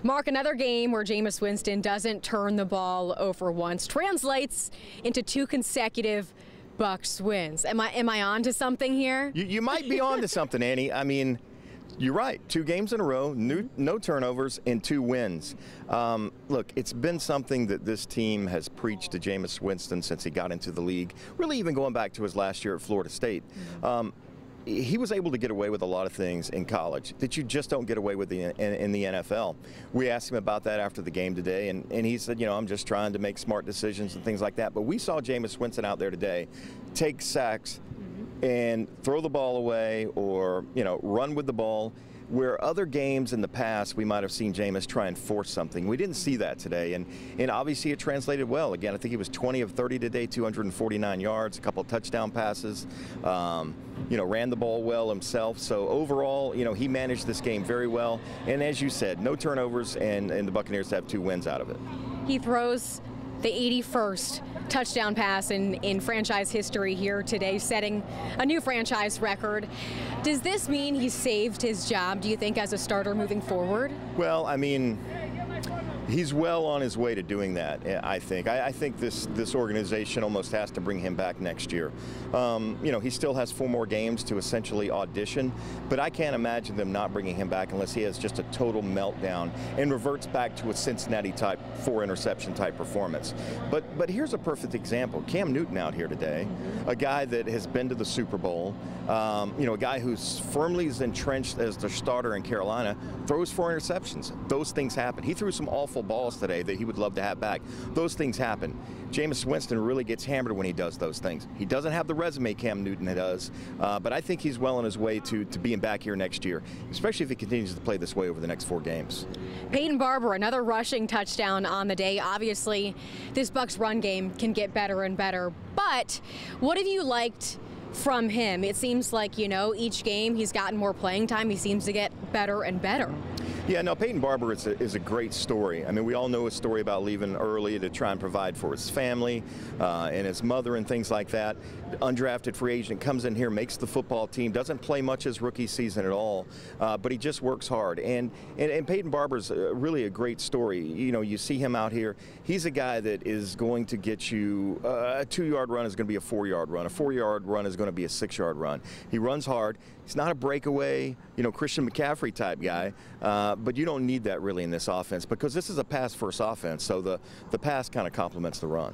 Mark, another game where Jameis Winston doesn't turn the ball over once translates into 2 consecutive Bucs wins. Am I on to something here? You might be on to something, Annie. I mean, you're right. 2 games in a row, no turnovers, and 2 wins. Look, it's been something that this team has preached to Jameis Winston since he got into the league, really even going back to his last year at Florida State. He was able to get away with a lot of things in college that you just don't get away with in the NFL. We asked him about that after the game today, and he said, you know, I'm just trying to make smart decisions and things like that. But we saw Jameis Winston out there today take sacks and throw the ball away or, you know, run with the ball, where other games in the past we might have seen Jameis try and force something. We didn't see that today, and obviously it translated well. Again, I think he was 20 of 30 today, 249 yards, a couple of touchdown passes, you know, ran the ball well himself. So overall, you know, he managed this game very well. And as you said, no turnovers, and the Buccaneers have 2 wins out of it. He throws the 81st touchdown pass in franchise history here today, setting a new franchise record. Does this mean he saved his job, do you think, as a starter moving forward? Well, I mean, he's well on his way to doing that, I think. I think this organization almost has to bring him back next year. You know, he still has 4 more games to essentially audition, but I can't imagine them not bringing him back unless he has just a total meltdown and reverts back to a Cincinnati-type 4-interception type performance. But here's a perfect example. Cam Newton out here today, a guy that has been to the Super Bowl, you know, a guy who's firmly is entrenched as the starter in Carolina, throws 4 interceptions. Those things happen. He threw some awful balls today that he would love to have back. Those things happen. Jameis Winston really gets hammered when he does those things. He doesn't have the resume Cam Newton does, but I think he's well on his way to being back here next year, especially if he continues to play this way over the next 4 games. Peyton Barber, another rushing touchdown on the day. Obviously, this Bucs run game can get better and better, but what have you liked from him? It seems like, you know, each game he's gotten more playing time. He seems to get better and better. Yeah, no, Peyton Barber is a great story. I mean, we all know his story about leaving early to try and provide for his family and his mother and things like that. Undrafted free agent, comes in here, makes the football team, doesn't play much his rookie season at all, but he just works hard. And Peyton Barber's really a great story. You know, you see him out here. He's a guy that is going to get you a 2-yard run is going to be a 4-yard run. A 4-yard run is going to be a 6-yard run. He runs hard. He's not a breakaway, you know, Christian McCaffrey type guy, but you don't need that really in this offense because this is a pass-first offense, so the pass kind of complements the run.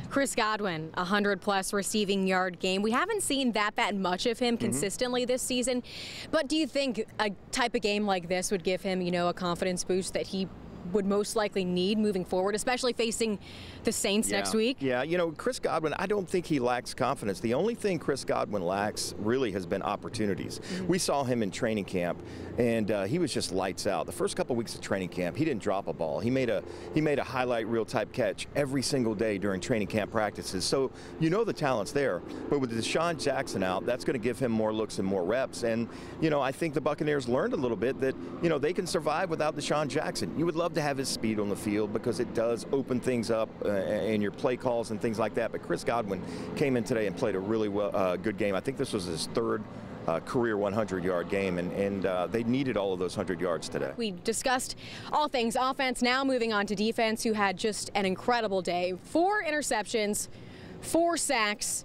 Chris Godwin, 100-plus receiving yard game. We haven't seen that much of him consistently this season, but do you think a type of game like this would give him, you know, a confidence boost that he would most likely need moving forward, especially facing the Saints next week? Yeah, you know, Chris Godwin, I don't think he lacks confidence. The only thing Chris Godwin lacks really has been opportunities. We saw him in training camp, and he was just lights out. The first couple weeks of training camp, he didn't drop a ball. He made a highlight reel type catch every single day during training camp practices. So you know the talent's there. But with Deshaun Jackson out, that's going to give him more looks and more reps. And you know, I think the Buccaneers learned a little bit that, you know, they can survive without Deshaun Jackson. You would love to have his speed on the field because it does open things up in your play calls and things like that. But Chris Godwin came in today and played a really good game. I think this was his 3rd career 100-yard game, and they needed all of those 100 yards today. We discussed all things offense. Now moving on to defense, who had just an incredible day. 4 interceptions, 4 sacks.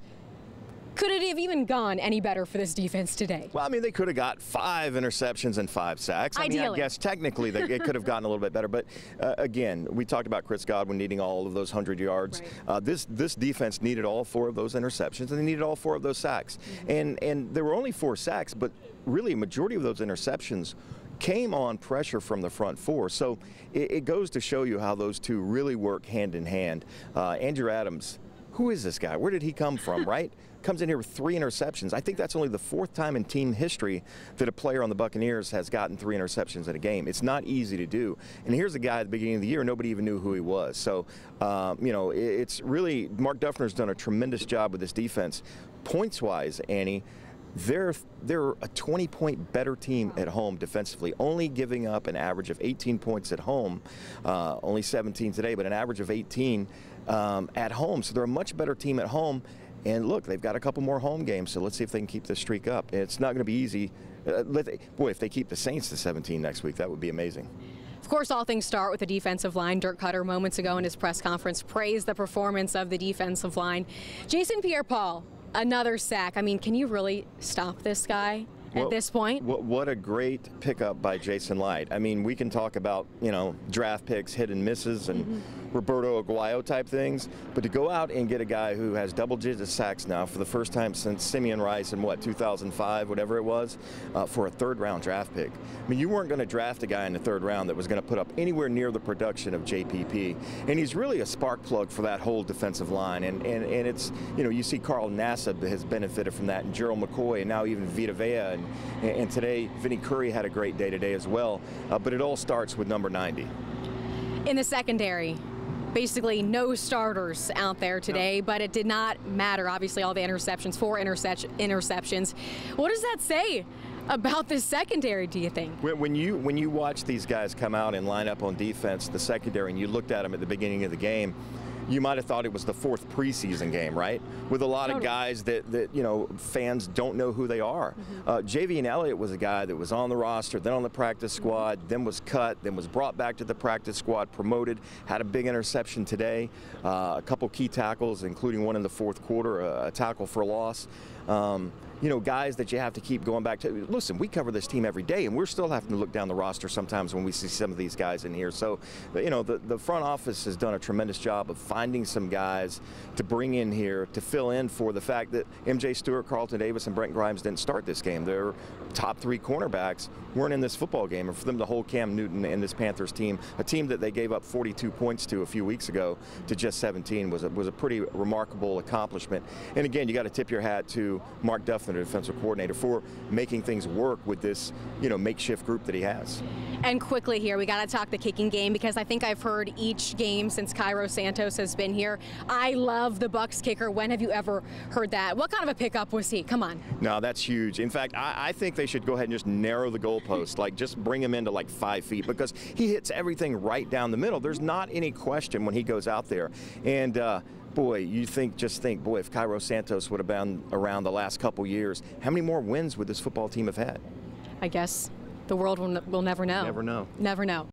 Could it have even gone any better for this defense today? Well, I mean, they could have got 5 interceptions and 5 sacks. Ideally. I mean, I guess technically it could have gotten a little bit better. But again, we talked about Chris Godwin needing all of those 100 yards. Right. This defense needed all 4 of those interceptions, and they needed all 4 of those sacks. And there were only 4 sacks, but really a majority of those interceptions came on pressure from the front 4. So it goes to show you how those two really work hand in hand. Andrew Adams, who is this guy? Where did he come from, right? Comes in here with 3 interceptions. I think that's only the 4th time in team history that a player on the Buccaneers has gotten 3 interceptions in a game. It's not easy to do. And here's a guy at the beginning of the year, nobody even knew who he was. So, you know, it's really, Mark Duffner's done a tremendous job with this defense. Points-wise, Annie, they're a 20-point better team at home defensively, only giving up an average of 18 points at home, only 17 today, but an average of 18 at home. So they're a much better team at home. And look, they've got a couple more home games, so let's see if they can keep this streak up. It's not going to be easy. Boy, if they keep the Saints to 17 next week, that would be amazing. Of course, all things start with the defensive line. Dirk Cutter moments ago in his press conference praised the performance of the defensive line. Jason Pierre-Paul, another sack. I mean, can you really stop this guy at this point? What a great pickup by Jason Light. I mean, we can talk about, you know, draft picks, hit and misses, and Roberto Aguayo type things, but to go out and get a guy who has double-digit sacks now for the first time since Simeon Rice in, 2005, whatever it was, for a third-round draft pick. I mean, you weren't going to draft a guy in the third round that was going to put up anywhere near the production of JPP, and he's really a spark plug for that whole defensive line, and it's, you know, you see Carl Nassib has benefited from that, and Gerald McCoy, and now even Vita Vea, and today Vinny Curry had a great day today as well, but it all starts with number 90. In the secondary, basically no starters out there today, but it did not matter. Obviously, all the interceptions, 4 interceptions. What does that say about this secondary, do you think? When you watch these guys come out and line up on defense, the secondary, and you looked at them at the beginning of the game, you might have thought it was the 4th preseason game, right? With a lot of guys that you know, fans don't know who they are. Javian Elliott was a guy that was on the roster, then on the practice squad, then was cut, then was brought back to the practice squad, promoted, had a big interception today, a couple key tackles, including one in the 4th quarter, a tackle for loss. You know, guys that you have to keep going back to. Listen, we cover this team every day, and we're still having to look down the roster sometimes when we see some of these guys in here. So, you know, the front office has done a tremendous job of finding some guys to bring in here to fill in for the fact that MJ Stewart, Carlton Davis, and Brent Grimes didn't start this game. Their top 3 cornerbacks weren't in this football game, and for them to hold Cam Newton and this Panthers team, a team that they gave up 42 points to a few weeks ago, to just 17 was a pretty remarkable accomplishment. And again, you got to tip your hat to Mark Duffner, the defensive coordinator, for making things work with this, you know, makeshift group that he has. And quickly here, we got to talk the kicking game, because I think I've heard each game since Cairo Santos has been here, I love the Bucs kicker. When have you ever heard that? What kind of a pickup was he? Come on. No, that's huge. In fact, I think they should go ahead and just narrow the goalpost, like just bring him into like 5 feet, because he hits everything right down the middle. There's not any question when he goes out there. And boy, just think, boy, if Cairo Santos would have been around the last couple years, how many more wins would this football team have had? I guess the world will never know. Never know. Never know.